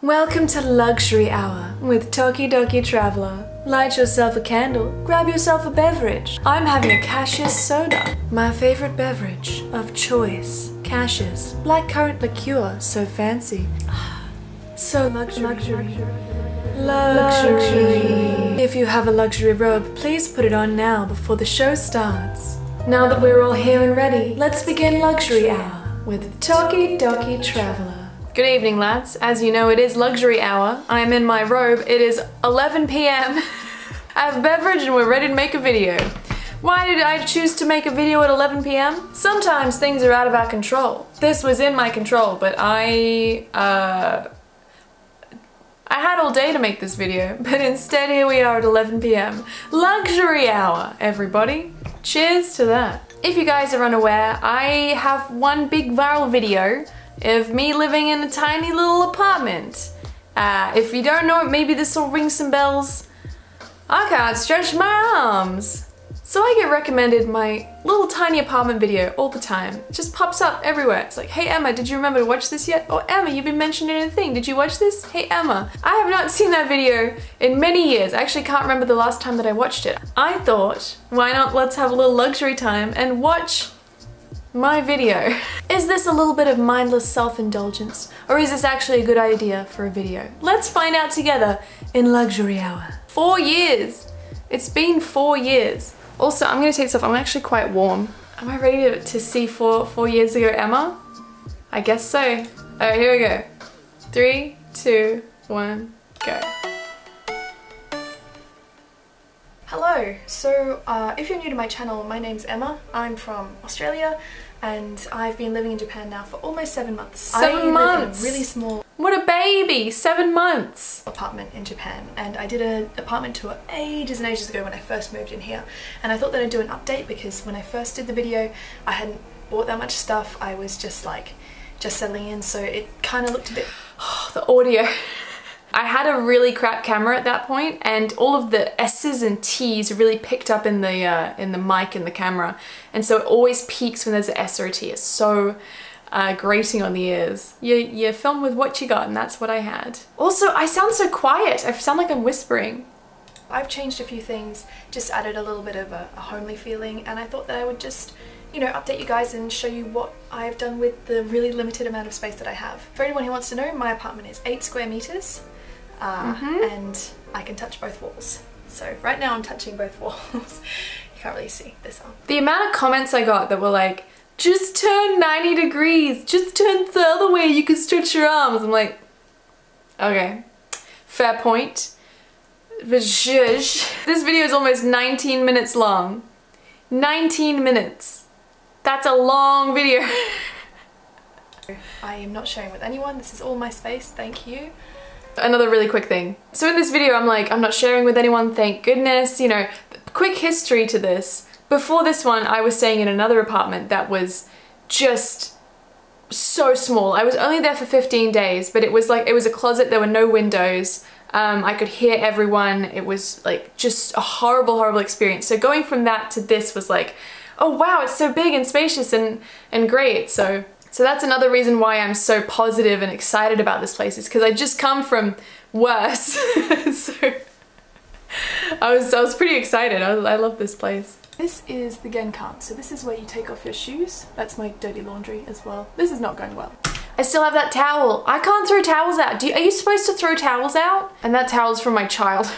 Welcome to Luxury Hour with Tokidoki Traveler. Light yourself a candle, grab yourself a beverage. I'm having a cashew soda, my favorite beverage of choice. Cashews, blackcurrant liqueur, so fancy. So luxury. If you have a luxury robe, please put it on now before the show starts. Now that we're all here and ready, let's begin Luxury Hour with Tokidoki Traveler. Good evening, lads. As you know, it is Luxury Hour. I am in my robe. It is 11 PM. I have a beverage and we're ready to make a video. Why did I choose to make a video at 11 PM? Sometimes things are out of our control. This was in my control, but I had all day to make this video, but instead here we are at 11 PM. Luxury Hour, everybody. Cheers to that. If you guys are unaware, I have one big viral video of me living in a tiny little apartment. If you don't know it, maybe this will ring some bells. I can't stretch my arms. So I get recommended my little tiny apartment video all the time. It just pops up everywhere. It's like, hey Emma, did you remember to watch this yet? Oh Emma, you've been mentioned in a thing. Did you watch this? Hey Emma. I have not seen that video in many years. I actually can't remember the last time that I watched it. I thought, why not let's have a little luxury time and watch my video. Is this a little bit of mindless self-indulgence, or is this actually a good idea for a video? Let's find out together in Luxury Hour. 4 years. It's been 4 years. Also, I'm gonna take this off. I'm actually quite warm. Am I ready to see four years ago, Emma? I guess so. Alright, here we go. 3, 2, 1, go. Hello, so if you're new to my channel, my name's Emma. I'm from Australia and I've been living in Japan now for almost 7 months. 7 months? I live in a really small... What a baby! 7 months! ...apartment in Japan, and I did an apartment tour ages and ages ago when I first moved in here, and I thought that I'd do an update because when I first did the video I hadn't bought that much stuff. I was just settling in, so it kind of looked a bit... The audio. I had a really crap camera at that point, and all of the S's and T's really picked up in the mic and the camera, and so it always peaks when there's an S or a T. It's so grating on the ears. You film with what you got, and that's what I had. Also, I sound so quiet. I sound like I'm whispering. I've changed a few things, just added a little bit of a homely feeling, and I thought that I would just, you know, update you guys and show you what I've done with the really limited amount of space that I have. For anyone who wants to know, my apartment is 8 square meters. And I can touch both walls. So right now I'm touching both walls. You can't really see this arm. The amount of comments I got that were like, just turn 90 degrees, just turn the other way, you can stretch your arms. I'm like, okay, fair point. But shush. This video is almost 19 minutes long. 19 minutes. That's a long video. I am not sharing with anyone. This is all my space, thank you. Another really quick thing. So in this video I'm like, I'm not sharing with anyone, thank goodness, you know. Quick history to this. Before this one I was staying in another apartment that was just so small. I was only there for 15 days, but it was a closet, there were no windows. I could hear everyone. It was like just a horrible experience. So going from that to this was like, oh wow, it's so big and spacious and great. So that's another reason why I'm so positive and excited about this place, is because I just come from worse. So I was pretty excited. I love this place. This is the Genkan, so this is where you take off your shoes. That's my dirty laundry as well. This is not going well. I still have that towel. I can't throw towels out. Are you supposed to throw towels out? And that towel's from my childhood.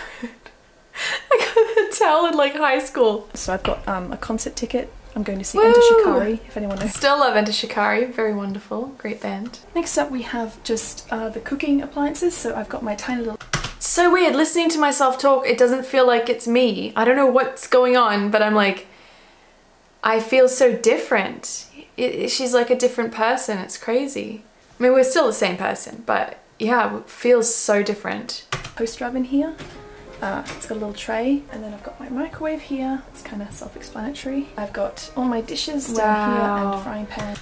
I got that towel in like high school. So I've got a concert ticket. I'm going to see Woo! Enter Shikari, if anyone knows. Still love Enter Shikari, very wonderful, great band. Next up we have just the cooking appliances, so I've got my tiny little... It's so weird, listening to myself talk, it doesn't feel like it's me. I don't know what's going on, but I'm like, I feel so different. She's like a different person, it's crazy. I mean, we're still the same person, but yeah, it feels so different. Toaster oven here. It's got a little tray, and then I've got my microwave here. It's kind of self-explanatory. I've got all my dishes down here and frying pan.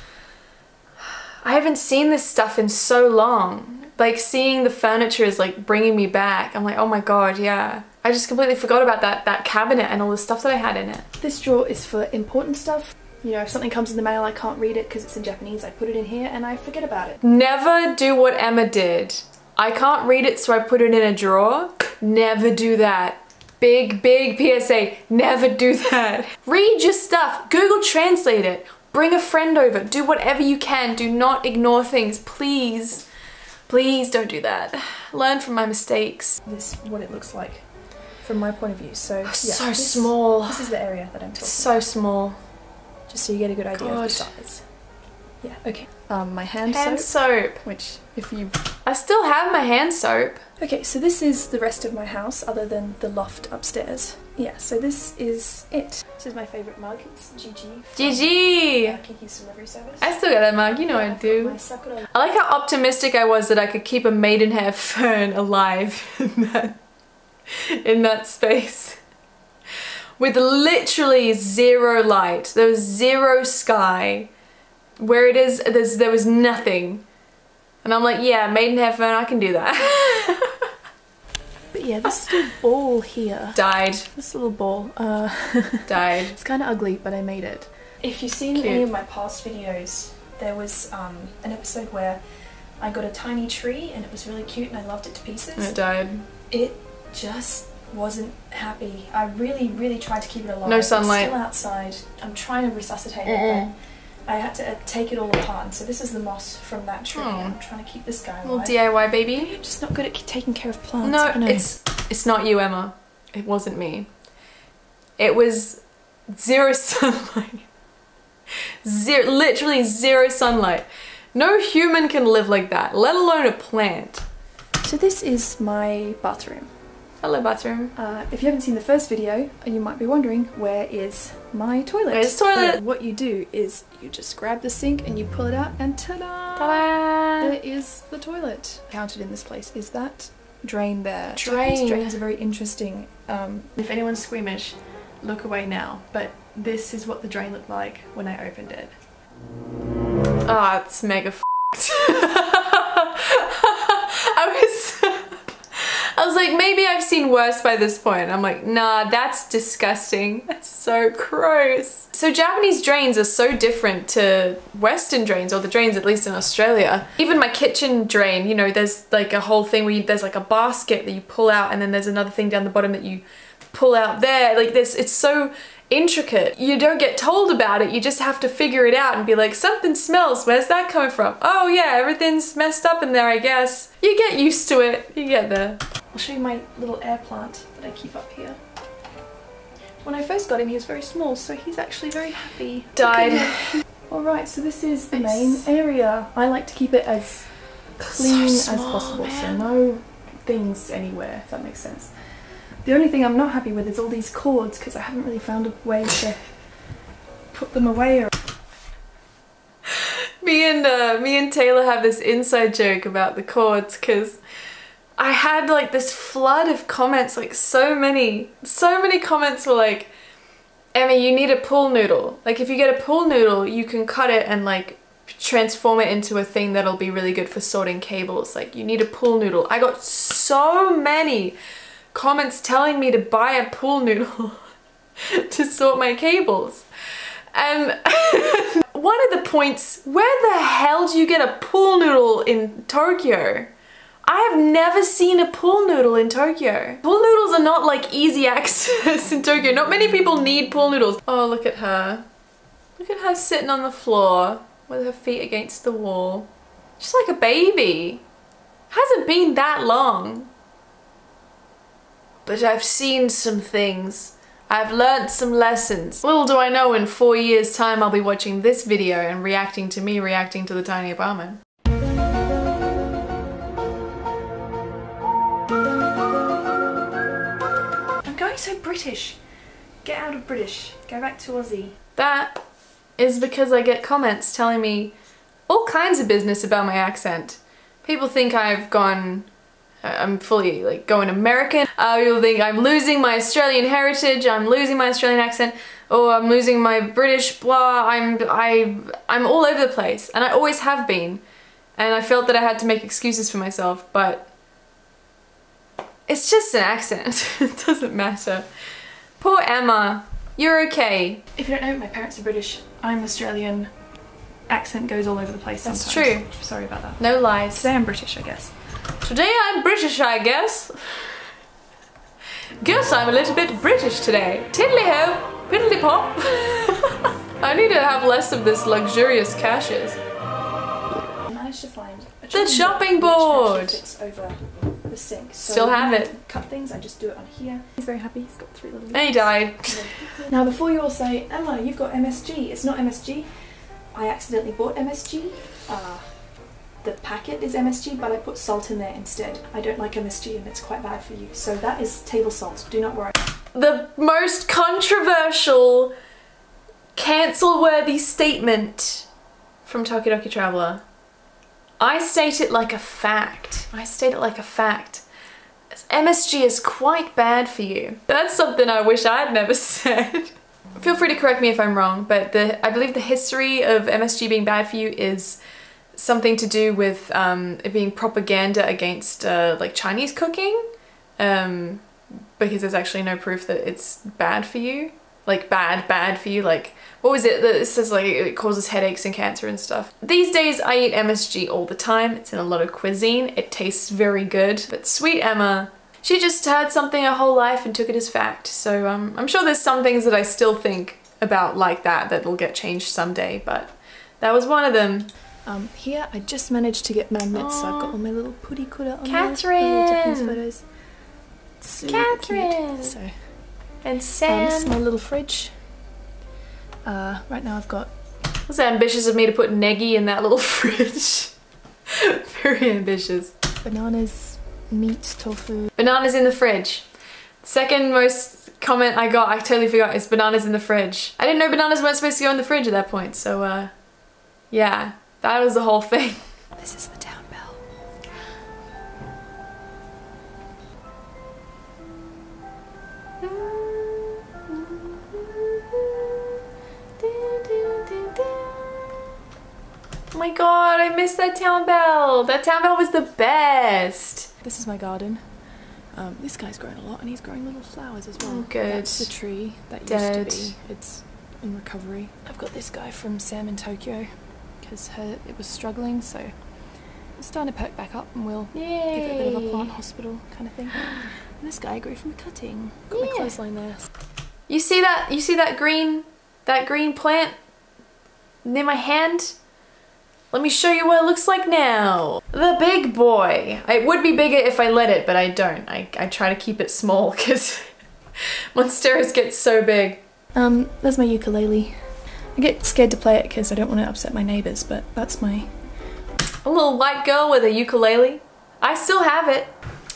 I haven't seen this stuff in so long. Like, seeing the furniture is like bringing me back. I'm like, oh my god, yeah. I just completely forgot about that cabinet and all the stuff that I had in it. This drawer is for important stuff. You know, if something comes in the mail I can't read it because it's in Japanese, I put it in here and I forget about it. Never do what Emma did. I can't read it, so I put it in a drawer. Never do that. Big PSA, never do that. Read your stuff, Google Translate it, bring a friend over, do whatever you can. Do not ignore things, please. Please don't do that. Learn from my mistakes. This is what it looks like from my point of view. So yeah, so small. This is the area that I'm talking So about. small. Just so you get a good idea of the size. Yeah, okay. My hand soap. Which, if you... I still have my hand soap. Okay, so this is the rest of my house, other than the loft upstairs. Yeah, so this is it. This is my favourite mug. It's GG. GG! Kiki's delivery service. I still got that mug, you know I do. My Sakura. I like how optimistic I was that I could keep a maidenhair fern alive in that space. With literally zero light. There was zero sky. Where it is, there was nothing. And I'm like, yeah, maidenhair fern, I can do that. But yeah, this little ball here. Died. This little ball. Died. It's kind of ugly, but I made it. If you've seen any of my past videos, there was an episode where I got a tiny tree and it was really cute and I loved it to pieces. And it died. It just wasn't happy. I really tried to keep it alive. No sunlight. It's still outside. I'm trying to resuscitate it, but I had to take it all apart. And so this is the moss from that tree. I'm trying to keep this guy alive. Little DIY baby. I'm just not good at taking care of plants. No, it's not you, Emma. It wasn't me. It was zero sunlight. Literally zero sunlight. No human can live like that, let alone a plant. So this is my bathroom. Hello, bathroom. If you haven't seen the first video, you might be wondering, where is my toilet? Where's the toilet? What you do is you just grab the sink and you pull it out and ta-da! Ta-da! There is the toilet. Counted in this place is that drain there. Drain. These drains are very interesting. If anyone's squeamish, look away now. But this is what the drain looked like when I opened it. Ah, it's mega f***ed. I was like, maybe I've seen worse by this point. I'm like, nah, that's disgusting. That's so gross. So Japanese drains are so different to Western drains, or the drains at least in Australia. Even my kitchen drain, you know, there's like a whole thing where there's like a basket that you pull out and then there's another thing down the bottom that you pull out there. Like this, it's so intricate. You don't get told about it, you just have to figure it out and be like, something smells, where's that coming from? Oh yeah, everything's messed up in there, I guess. You get used to it, you get there. I'll show you my little air plant that I keep up here. When I first got him, he was very small, so he's actually very happy. Died. Alright, so this is the main area. I like to keep it as clean as possible, so no things anywhere, if that makes sense. The only thing I'm not happy with is all these cords, because I haven't really found a way to put them away. Me and Taylor have this inside joke about the cords, because I had like this flood of comments, like so many comments were like, Emmy, you need a pool noodle. Like if you get a pool noodle, you can cut it and like transform it into a thing that'll be really good for sorting cables. Like you need a pool noodle. I got so many comments telling me to buy a pool noodle to sort my cables. And one of the points, where the hell do you get a pool noodle in Tokyo? I have never seen a pool noodle in Tokyo. Pool noodles are not like easy access in Tokyo. Not many people need pool noodles. Oh, look at her. Look at her sitting on the floor with her feet against the wall. Just like a baby. Hasn't been that long. But I've seen some things. I've learnt some lessons. Little do I know in 4 years' time I'll be watching this video and reacting to me reacting to the tiny apartment. I'm going so British. Get out of British. Go back to Aussie. That is because I get comments telling me all kinds of business about my accent. People think I've gone... I'm fully like going American. People think I'm losing my Australian heritage, I'm losing my Australian accent, or I'm losing my British blah. I'm all over the place, and I always have been. And I felt that I had to make excuses for myself, but it's just an accent. It doesn't matter. Poor Emma, you're okay. If you don't know, my parents are British. I'm Australian. Accent goes all over the place sometimes. That's true. Sorry about that. No lies. Today I'm British, I guess. Today I'm British, I guess. Guess I'm a little bit British today. Tiddly-ho, piddly-pop. I need to have less of this luxurious cashes. I managed to find the chopping board. Over the sink. So still have it. Cut things, I just do it on here. He's very happy, he's got 3 little leaves. And he died. Now before you all say, Emma, you've got MSG. It's not MSG. I accidentally bought MSG. The packet is MSG, but I put salt in there instead. I don't like MSG and it's quite bad for you. So that is table salt, do not worry. The most controversial, cancel-worthy statement from Tokidoki Traveler. I state it like a fact. I state it like a fact. MSG is quite bad for you. That's something I wish I'd never said. Feel free to correct me if I'm wrong, but I believe the history of MSG being bad for you is something to do with it being propaganda against like Chinese cooking, because there's actually no proof that it's bad for you. Like bad for you, like what was it that it says like it causes headaches and cancer and stuff. These days I eat MSG all the time. It's in a lot of cuisine. It tastes very good. But sweet Emma, she just had something her whole life and took it as fact. So I'm sure there's some things that I still think about like that will get changed someday, but that was one of them. Here I just managed to get magnets, so I've got all my little puri kura on Catherine! there. Japanese photos. Super Catherine! Cute. So, and Sam. this is my little fridge. Right now I've got... It was ambitious of me to put negi in that little fridge. Very ambitious. Bananas, meat, tofu. Bananas in the fridge. Second most comment I got, I totally forgot, is bananas in the fridge. I didn't know bananas weren't supposed to go in the fridge at that point, so yeah, that was the whole thing. This is the town bell. Oh my god, I missed that town bell. That town bell was the best. This is my garden. This guy's grown a lot and he's growing little flowers as well. Oh, good. That's the tree that Dead. used to be. It's in recovery. I've got this guy from Sam in Tokyo because it was struggling, so it's starting to perk back up and we'll give it a bit of a plant hospital kind of thing. And this guy grew from a cutting. Got my clothesline there. You see that? You see that green plant near my hand? Let me show you what it looks like now. The big boy. It would be bigger if I let it, but I don't. I try to keep it small because Monsteros get so big. There's my ukulele. I get scared to play it because I don't want to upset my neighbours, but that's my... A little white girl with a ukulele. I still have it.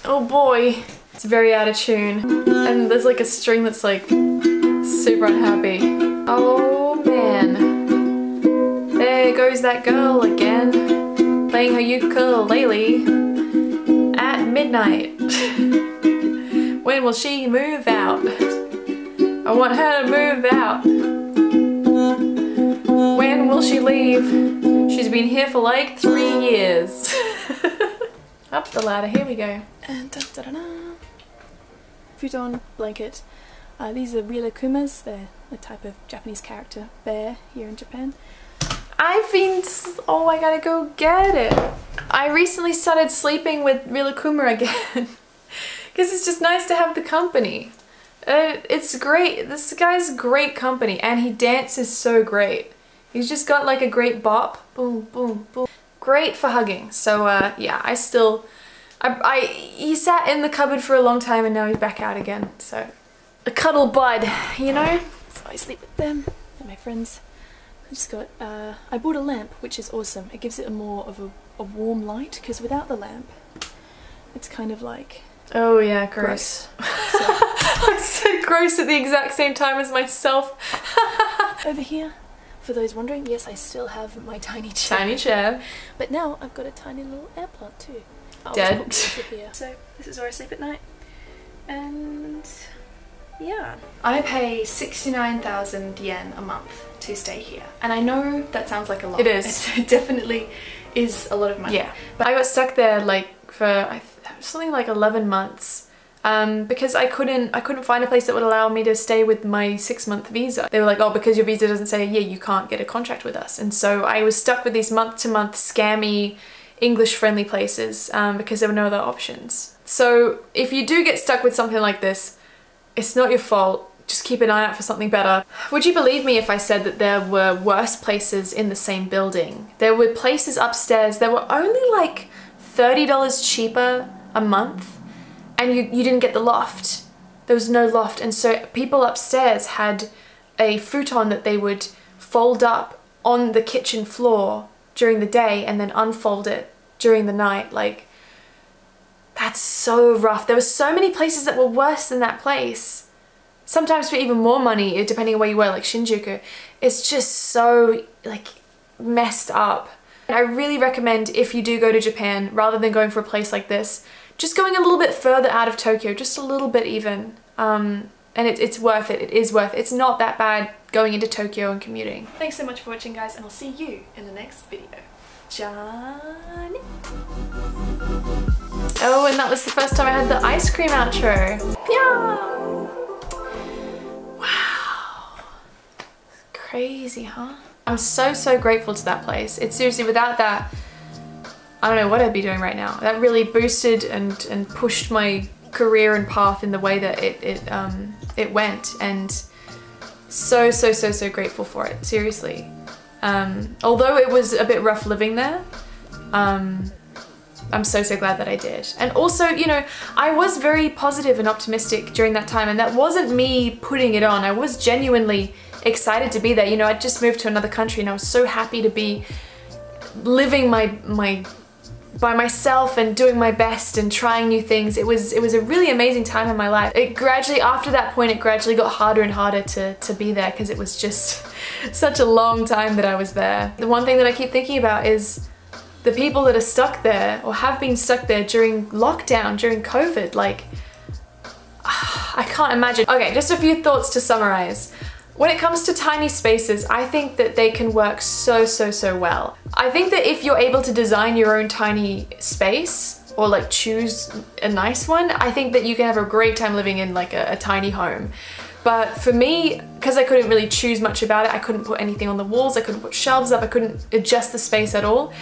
Oh boy. It's very out of tune. And there's like a string that's like super unhappy. Oh man. There goes that girl again, playing her ukulele at midnight. When will she move out? I want her to move out. When will she leave? She's been here for like 3 years. Up the ladder, here we go. And da-da-da-da. Futon blanket. These are Rilakkumas. They're a type of Japanese character bear here in Japan. Oh, I gotta go get it. I recently started sleeping with Rilakkuma again. Because it's just nice to have the company. It's great. This guy's great company and he dances so great. He's just got like a great bop. Boom, boom, boom. Great for hugging. So yeah, he sat in the cupboard for a long time and now he's back out again. So a cuddle bud, you know? So I sleep with them and my friends. I just got, I bought a lamp, which is awesome. It gives it more of a warm light, because without the lamp, it's kind of like... Oh yeah, gross. I said gross at the exact same time as myself. Over here, for those wondering, yes, I still have my tiny chair. Tiny chair. But now I've got a tiny little air plant too. Dead. Here. So this is where I sleep at night. And... yeah. I pay 69,000 yen a month to stay here. And I know that sounds like a lot. It is. It definitely is a lot of money. Yeah. But I got stuck there like for something like 11 months because I couldn't find a place that would allow me to stay with my 6-month visa. They were like, oh, because your visa doesn't say a year, you can't get a contract with us. And so I was stuck with these month-to-month scammy English-friendly places because there were no other options. So if you do get stuck with something like this, it's not your fault. Just keep an eye out for something better. Would you believe me if I said that there were worse places in the same building? There were places upstairs that were only like $30 cheaper a month, and you didn't get the loft. There was no loft, and so people upstairs had a futon that they would fold up on the kitchen floor during the day and then unfold it during the night. Like, that's so rough. There were so many places that were worse than that place. Sometimes for even more money, depending on where you were, like Shinjuku. It's just so, like, messed up. And I really recommend, if you do go to Japan, rather than going for a place like this, just going a little bit further out of Tokyo, just a little bit even. And it's worth it. It is worth it. It's not that bad going into Tokyo and commuting. Thanks so much for watching, guys, and I'll see you in the next video. Johnny. Oh, and that was the first time I had the ice cream outro. Yeah. Wow. Crazy, huh? I'm so grateful to that place. It's seriously, without that, I don't know what I'd be doing right now. That really boosted and pushed my career and path in the way that it went, and so grateful for it, seriously. Although it was a bit rough living there, I'm so glad that I did. And also, you know, I was very positive and optimistic during that time, and that wasn't me putting it on. I was genuinely excited to be there. You know, I'd just moved to another country and I was so happy to be living by myself and doing my best and trying new things. It was a really amazing time in my life. It gradually, after that point, it gradually got harder and harder to be there, because it was just such a long time that I was there. The one thing that I keep thinking about is the people that are stuck there or have been stuck there during lockdown, during COVID. Like, I can't imagine. Okay, just a few thoughts to summarize. When it comes to tiny spaces, I think that they can work so well. I think that if you're able to design your own tiny space, or like choose a nice one, I think that you can have a great time living in like a tiny home. But for me, because I couldn't really choose much about it, I couldn't put anything on the walls, I couldn't put shelves up, I couldn't adjust the space at all.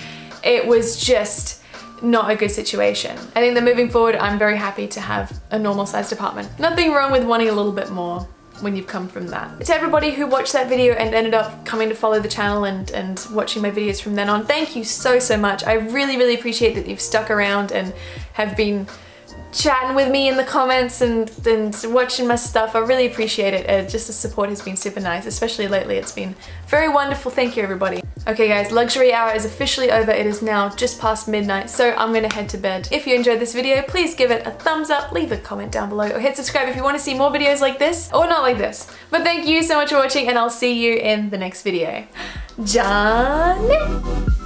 It was just not a good situation. I think that moving forward, I'm very happy to have a normal sized apartment. Nothing wrong with wanting a little bit more when you've come from that. To everybody who watched that video and ended up coming to follow the channel and watching my videos from then on, thank you so much. I really appreciate that you've stuck around and have been chatting with me in the comments and watching my stuff. I really appreciate it. Just the support has been super nice, especially lately. It's been very wonderful. Thank you, everybody. Okay guys, luxury hour is officially over. It is now just past midnight, so I'm gonna head to bed. If you enjoyed this video, please give it a thumbs up, leave a comment down below, or hit subscribe if you want to see more videos like this, or not like this. But thank you so much for watching, and I'll see you in the next video. Johnny!